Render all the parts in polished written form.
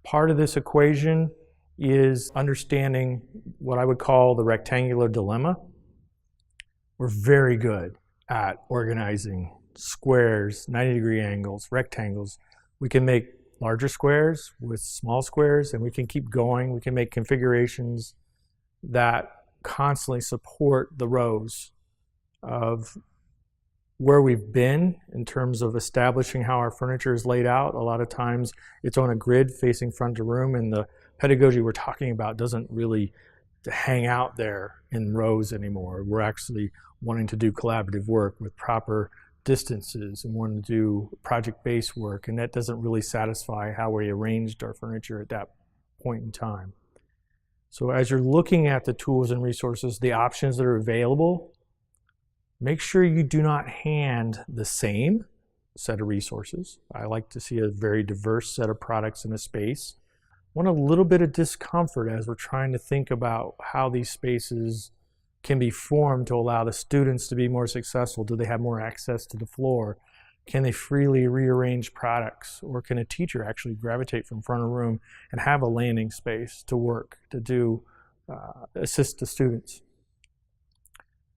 Part of this equation is understanding what I would call the rectangular dilemma. We're very good at organizing squares, 90-degree angles, rectangles. We can make larger squares with small squares, and we can keep going. We can make configurations that constantly support the rows of where we've been in terms of establishing how our furniture is laid out. A lot of times it's on a grid facing front of room, and the pedagogy we're talking about doesn't really hang out there in rows anymore. We're actually wanting to do collaborative work with proper distances and wanting to do project-based work, and that doesn't really satisfy how we arranged our furniture at that point in time. So as you're looking at the tools and resources, the options that are available, make sure you do not hand the same set of resources. I like to see a very diverse set of products in a space. I want a little bit of discomfort as we're trying to think about how these spaces can be formed to allow the students to be more successful. Do they have more access to the floor? Can they freely rearrange products? Or can a teacher actually gravitate from front of room and have a landing space to work, to do, assist the students?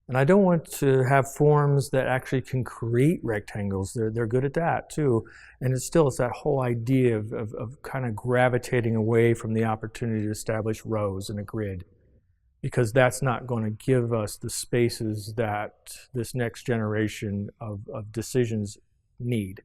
And I don't want to have forms that actually can create rectangles. They're good at that too. And it's that whole idea of kind of gravitating away from the opportunity to establish rows in a grid, because that's not going to give us the spaces that this next generation of decisions need.